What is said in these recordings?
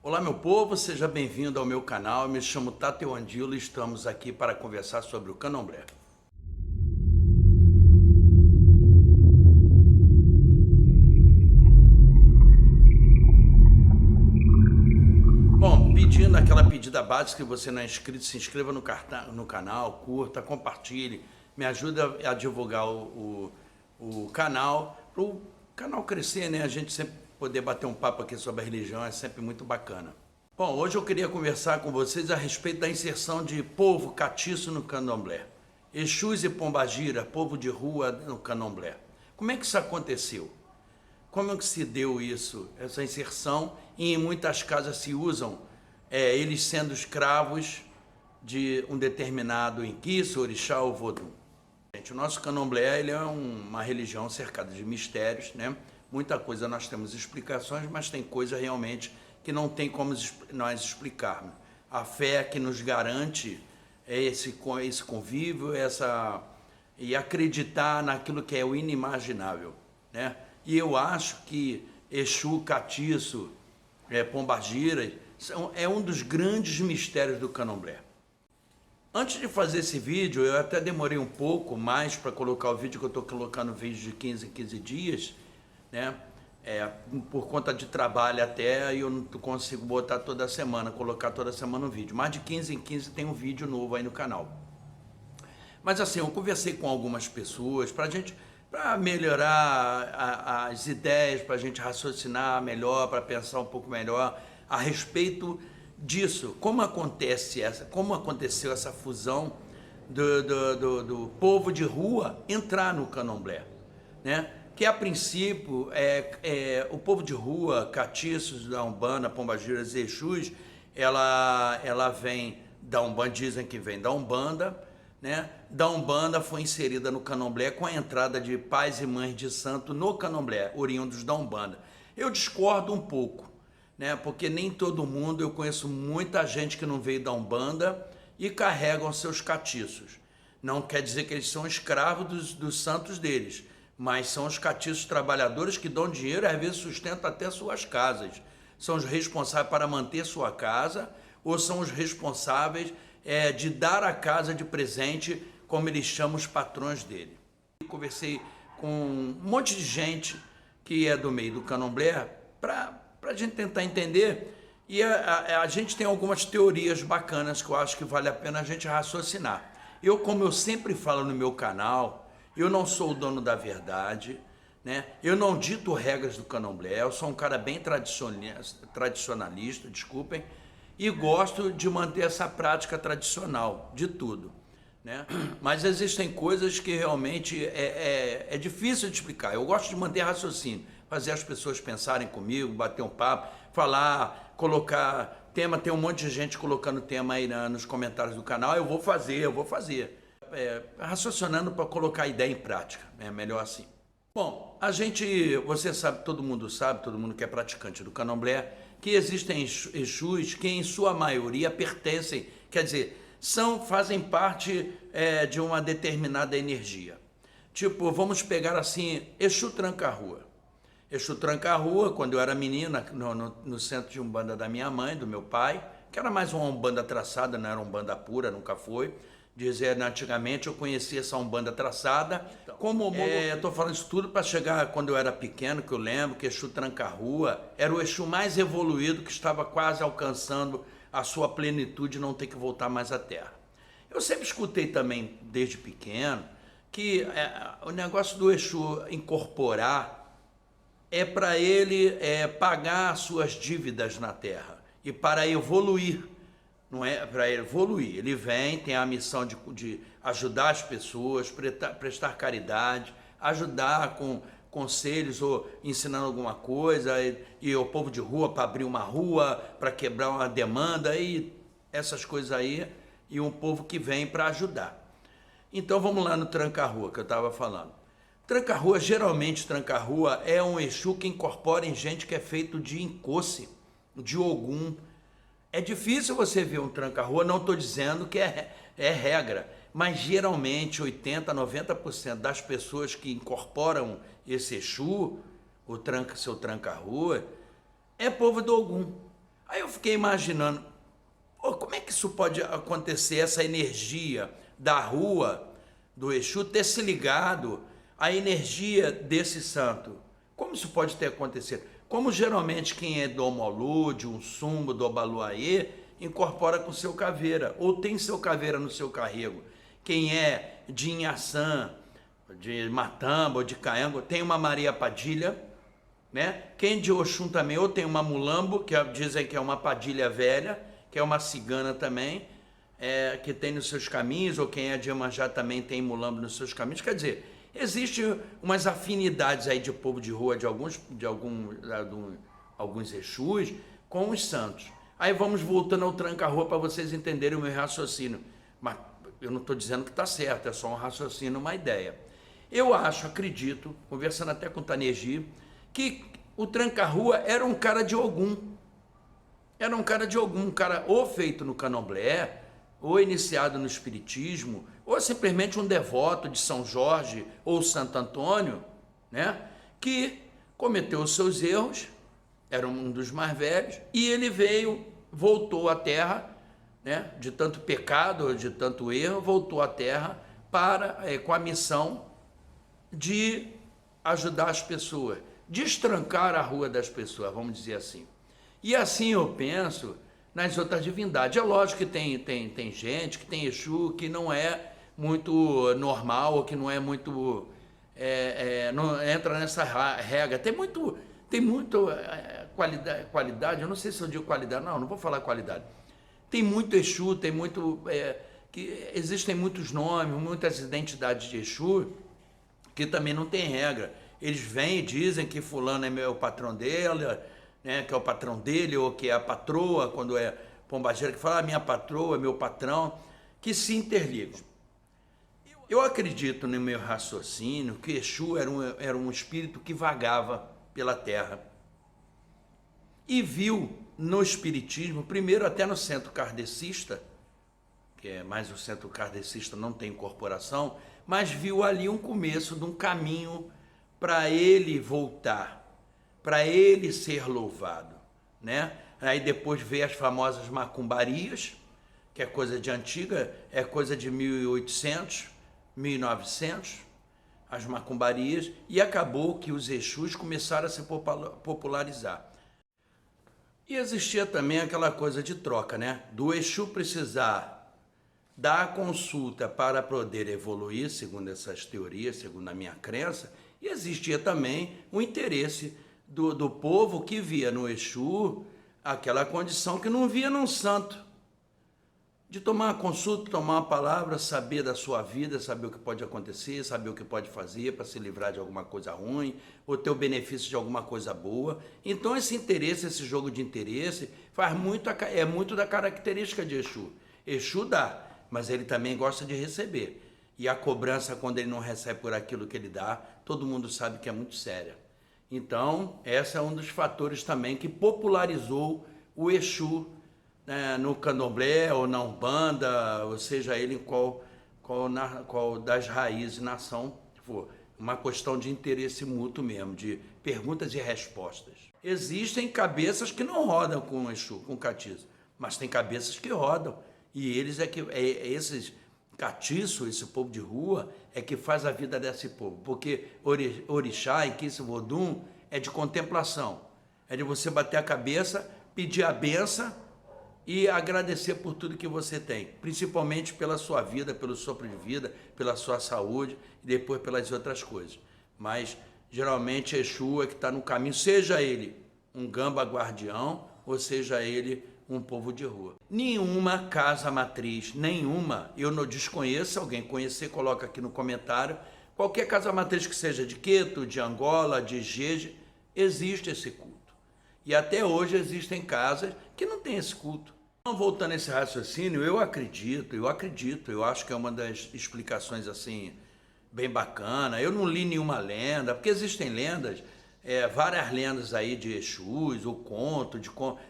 Olá meu povo, seja bem-vindo ao meu canal, eu me chamo Tateu Andilo e estamos aqui para conversar sobre o candomblé. Bom, pedindo aquela pedida básica, que você não é inscrito, se inscreva no canal, curta, compartilhe, me ajuda a divulgar o canal, para o canal crescer, né? A gente sempre poder bater um papo aqui sobre a religião é sempre muito bacana. Bom, hoje eu queria conversar com vocês a respeito da inserção de povo catiço no candomblé. Exus e Pombagira, povo de rua no candomblé. Como é que isso aconteceu? Como é que se deu isso, essa inserção? E em muitas casas se usam eles sendo escravos de um determinado inquiço, orixá ou vodum. Gente, o nosso candomblé ele é uma religião cercada de mistérios, né? Muita coisa nós temos explicações, mas tem coisa realmente que não tem como nós explicarmos. A fé que nos garante esse convívio, e acreditar naquilo que é o inimaginável, né? E eu acho que Exu, Catiço, Pombagira é um dos grandes mistérios do candomblé. Antes de fazer esse vídeo, eu até demorei um pouco mais para colocar o vídeo, que eu estou colocando vídeo de 15 em 15 dias, né? Por conta de trabalho até, eu não consigo botar toda semana, colocar toda semana um vídeo. Mais de 15 em 15 tem um vídeo novo aí no canal. Mas assim, eu conversei com algumas pessoas para melhorar as ideias, para a gente raciocinar melhor, para pensar um pouco melhor a respeito disso. Como aconteceu essa fusão do povo de rua entrar no candomblé, né? Que a princípio o povo de rua, catiços da Umbanda, Pombagiras e Exus, ela vem da Umbanda, dizem que vem da Umbanda, né? Da Umbanda foi inserida no candomblé com a entrada de pais e mães de santo no candomblé, oriundos da Umbanda. Eu discordo um pouco, né? Porque nem todo mundo, eu conheço muita gente que não veio da Umbanda e carregam seus catiços. Não quer dizer que eles são escravos dos santos deles, mas são os catiços trabalhadores que dão dinheiro e às vezes sustentam até suas casas. São os responsáveis para manter sua casa, ou são os responsáveis de dar a casa de presente, como eles chamam os patrões dele. Conversei com um monte de gente que é do meio do candomblé para a gente tentar entender, e a gente tem algumas teorias bacanas que eu acho que vale a pena a gente raciocinar. Como eu sempre falo no meu canal, eu não sou o dono da verdade, né? Eu não dito regras do candomblé, eu sou um cara bem tradicionalista, desculpem, e gosto de manter essa prática tradicional de tudo, né? Mas existem coisas que realmente é difícil de explicar. Eu gosto de manter raciocínio, fazer as pessoas pensarem comigo, bater um papo, falar, colocar tema. Tem um monte de gente colocando tema aí nos comentários do canal. Eu vou fazer. Raciocinando para colocar a ideia em prática, é melhor assim. Bom, você sabe, todo mundo que é praticante do candomblé, que existem Exus que em sua maioria pertencem, quer dizer, fazem parte de uma determinada energia. Tipo, vamos pegar assim, Exu Tranca-Rua. Exu Tranca-Rua, quando eu era menina, no centro de Umbanda da minha mãe, do meu pai, que era mais uma Umbanda traçada, não era uma Umbanda pura, nunca foi. Dizer, antigamente eu conhecia essa Umbanda traçada. Eu estou falando isso tudo para chegar quando eu era pequeno, que eu lembro que Exu Tranca-Rua era o Exu mais evoluído, que estava quase alcançando a sua plenitude e não ter que voltar mais à Terra. Eu sempre escutei também, desde pequeno, que o negócio do Exu incorporar é para ele pagar suas dívidas na Terra e para evoluir. Não é para evoluir, ele vem, tem a missão de ajudar as pessoas, prestar caridade, ajudar com conselhos ou ensinando alguma coisa, e o povo de rua para abrir uma rua, para quebrar uma demanda e essas coisas aí, e um povo que vem para ajudar. Então vamos lá no Tranca-Rua que eu estava falando. Tranca-Rua, geralmente Tranca-Rua é um Exu que incorpora em gente que é feito de Incoce, de Ogum. É difícil você ver um Tranca-Rua, não estou dizendo que é regra, mas geralmente 80%, 90% das pessoas que incorporam esse Exu, seu Tranca-Rua, é povo do Ogum. Aí eu fiquei imaginando, pô, como é que isso pode acontecer, essa energia da rua do Exu ter se ligado à energia desse santo? Como isso pode ter acontecido? Como geralmente quem é do Omolu, de um Sumbo, do Obaluayê, incorpora com seu caveira, ou tem seu caveira no seu carrego. Quem é de Inhaçã, de Matamba ou de Caango, tem uma Maria Padilha, né? Quem de Oxum também, ou tem uma Mulambo, que dizem que é uma Padilha velha, que é uma cigana também, que tem nos seus caminhos, ou quem é de Iemanjá também tem Mulambo nos seus caminhos. Quer dizer, existem umas afinidades aí de povo de rua, de alguns Exus, com os santos. Aí vamos voltando ao tranca-rua para vocês entenderem o meu raciocínio. Mas eu não estou dizendo que está certo, é só um raciocínio, uma ideia. Eu acho, acredito, conversando até com o Taneji, que o tranca-rua era um cara de Ogum. Era um cara de Ogum, um cara ou feito no candomblé, ou iniciado no espiritismo, ou simplesmente um devoto de São Jorge ou Santo Antônio, né? Que cometeu os seus erros, era um dos mais velhos, e ele voltou à terra, né? De tanto pecado, de tanto erro, voltou à terra com a missão de ajudar as pessoas, destrancar a rua das pessoas, vamos dizer assim. E assim eu penso nas outras divindades. É lógico que tem gente, que tem Exu, que não é muito normal, ou que não é muito... não entra nessa regra. Tem muito qualidade, eu não sei se eu digo qualidade, não vou falar qualidade. Tem muito Exu, tem muito... que existem muitos nomes, muitas identidades de Exu, que também não tem regra. Eles vêm e dizem que fulano é o patrão dele, né, que é o patrão dele, ou que é a patroa, quando é pombageira, que fala, minha patroa, meu patrão, que se interligam. Eu acredito no meu raciocínio que Exu era um espírito que vagava pela terra e viu no espiritismo, primeiro até no centro kardecista, mas o centro kardecista não tem incorporação, mas viu ali um começo de um caminho para ele voltar, para ele ser louvado, né? Aí depois veio as famosas macumbarias, que é coisa de antiga, é coisa de 1800, 1900, as macumbarias, e acabou que os Exus começaram a se popularizar. E existia também aquela coisa de troca, né? Do Exu precisar dar a consulta para poder evoluir, segundo essas teorias, segundo a minha crença, e existia também o interesse do povo que via no Exu aquela condição que não via num santo, de tomar uma consulta, tomar uma palavra, saber da sua vida, saber o que pode acontecer, saber o que pode fazer para se livrar de alguma coisa ruim, ou ter o benefício de alguma coisa boa. Então esse interesse, esse jogo de interesse, é muito da característica de Exu. Exu dá, mas ele também gosta de receber. E a cobrança, quando ele não recebe por aquilo que ele dá, todo mundo sabe que é muito séria. Então, esse é um dos fatores também que popularizou o Exu, né, no candomblé ou na Umbanda, ou seja, ele em qual das raízes nação for. Uma questão de interesse mútuo mesmo, de perguntas e respostas. Existem cabeças que não rodam com o Exu, com o catiço, mas tem cabeças que rodam. E eles esses catiço, esse povo de rua, é que faz a vida desse povo. Porque orixá, Inquice, Vodum, é de contemplação. É de você bater a cabeça, pedir a benção e agradecer por tudo que você tem. Principalmente pela sua vida, pelo sopro de vida, pela sua saúde e depois pelas outras coisas. Mas, geralmente, Exu é que está no caminho, seja ele um gamba guardião, ou seja ele um povo de rua. Nenhuma casa matriz, nenhuma, eu não desconheço, alguém conhecer, coloca aqui no comentário, qualquer casa matriz que seja de Queto, de Angola, de Jeje, existe esse culto. E até hoje existem casas que não têm esse culto. Então, voltando a esse raciocínio, eu acredito, eu acho que é uma das explicações assim, bem bacana. Eu não li nenhuma lenda, porque existem lendas, várias lendas aí de Exus, o conto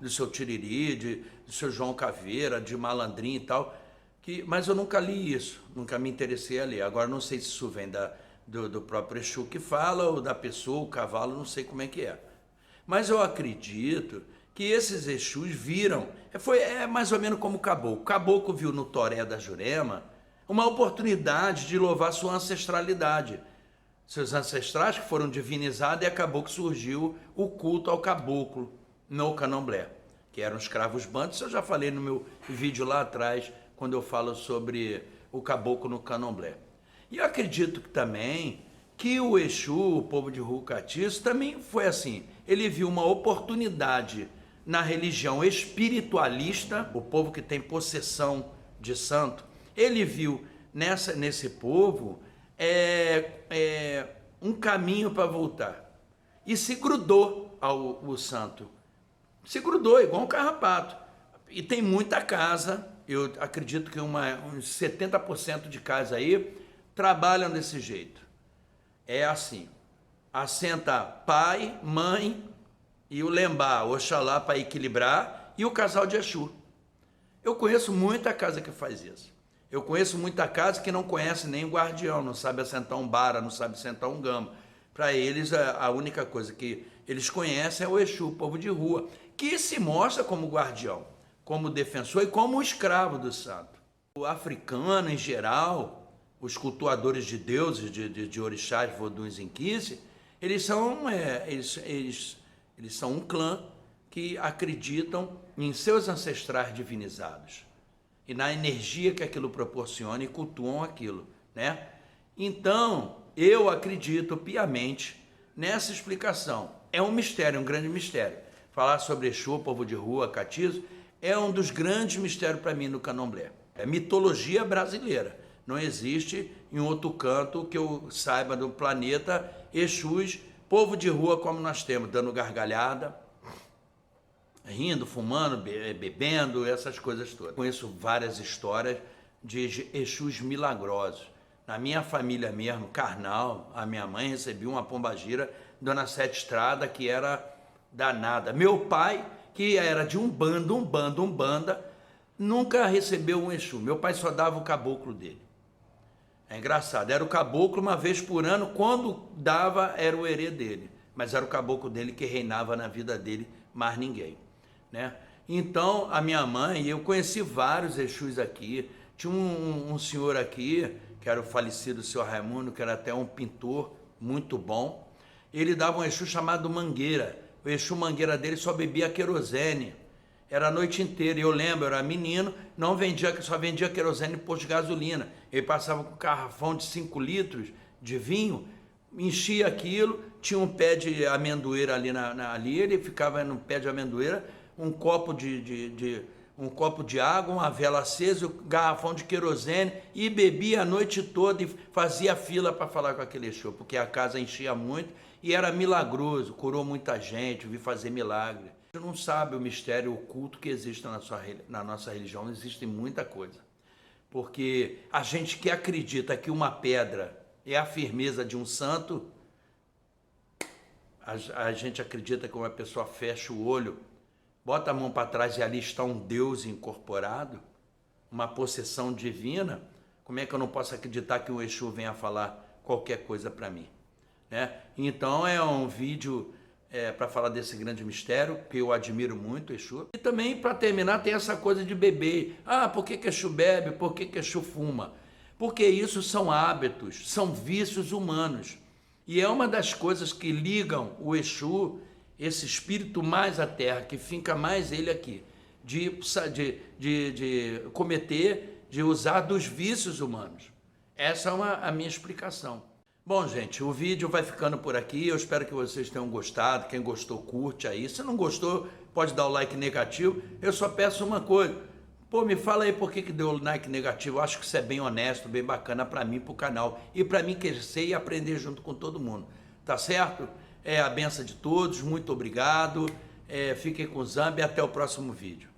do seu Tiriri, do seu João Caveira, de Malandrinho e tal, mas eu nunca li isso, nunca me interessei a ler. Agora não sei se isso vem do próprio Exu que fala, ou da pessoa, o cavalo, não sei como é que é. Mas eu acredito que esses Exus viram, é mais ou menos como o caboclo. O caboclo viu no toré da Jurema uma oportunidade de louvar sua ancestralidade. Seus ancestrais que foram divinizados, e acabou que surgiu o culto ao caboclo no candomblé, que eram escravos bantos. Eu já falei no meu vídeo lá atrás, quando eu falo sobre o caboclo no candomblé. E eu acredito que também que o Exu, o povo de rua catiço, também foi assim. Ele viu uma oportunidade na religião espiritualista, o povo que tem possessão de santo. Ele viu nesse povo um caminho para voltar. E se grudou ao santo. Se grudou, igual um carrapato. E tem muita casa, eu acredito que uns 70% de casa aí trabalham desse jeito. É assim, assenta pai, mãe e o lembá, Oxalá para equilibrar, e o casal de Exu. Eu conheço muita casa que faz isso. Eu conheço muita casa que não conhece nem o guardião, não sabe assentar um bara, não sabe assentar um gama. Para eles, a única coisa que eles conhecem é o Exu, o povo de rua, que se mostra como guardião, como defensor e como escravo do santo. O africano, em geral, os cultuadores de deuses, de orixás, voduns, inquices, eles são um clã que acreditam em seus ancestrais divinizados e na energia que aquilo proporciona e cultuam aquilo, né? Então, eu acredito piamente nessa explicação. É um mistério, um grande mistério. Falar sobre Exu, povo de rua, catiço, é um dos grandes mistérios para mim no candomblé. É mitologia brasileira. Não existe em outro canto que eu saiba do planeta Exus, povo de rua como nós temos, dando gargalhada, rindo, fumando, bebendo, essas coisas todas. Conheço várias histórias de Exus milagrosos. Na minha família mesmo, carnal, a minha mãe recebia uma pombagira, Dona Sete Estrada, que era danada. Meu pai, que era de umbanda, nunca recebeu um Exu. Meu pai só dava o caboclo dele. É engraçado, era o caboclo uma vez por ano, quando dava era o herê dele, mas era o caboclo dele que reinava na vida dele, mais ninguém, né? Então, a minha mãe, eu conheci vários Exus aqui, tinha um senhor aqui, que era o falecido senhor Raimundo, que era até um pintor muito bom, ele dava um Exu chamado Mangueira, o Exu Mangueira dele só bebia querosene, era a noite inteira, e eu lembro, eu era menino, só vendia querosene em posto de gasolina. Ele passava com um garrafão de 5 litros de vinho, enchia aquilo, tinha um pé de amendoeira ali, ele ficava no pé de amendoeira, um copo de água, uma vela acesa, um garrafão de querosene, e bebia a noite toda e fazia fila para falar com aquele Exu, porque a casa enchia muito e era milagroso, curou muita gente, vi fazer milagre. Você não sabe o mistério oculto que existe na nossa religião, existe muita coisa. Porque a gente que acredita que uma pedra é a firmeza de um santo, a gente acredita que uma pessoa fecha o olho, bota a mão para trás e ali está um Deus incorporado, uma possessão divina. Como é que eu não posso acreditar que o Exu venha falar qualquer coisa para mim, né? Então é um vídeo para falar desse grande mistério, que eu admiro muito, Exu. E também, para terminar, tem essa coisa de beber. Ah, por que Exu bebe? Por que Exu fuma? Porque isso são hábitos, são vícios humanos. E é uma das coisas que ligam o Exu, esse espírito mais à terra, que finca mais ele aqui, de cometer, de usar dos vícios humanos. Essa é a minha explicação. Bom, gente, o vídeo vai ficando por aqui, eu espero que vocês tenham gostado, quem gostou curte aí, se não gostou pode dar o like negativo, eu só peço uma coisa, pô, me fala aí por que deu o like negativo, eu acho que isso é bem honesto, bem bacana para mim, para o canal, e para mim crescer e aprender junto com todo mundo, tá certo? É a benção de todos, muito obrigado, fiquem com o Zambi e até o próximo vídeo.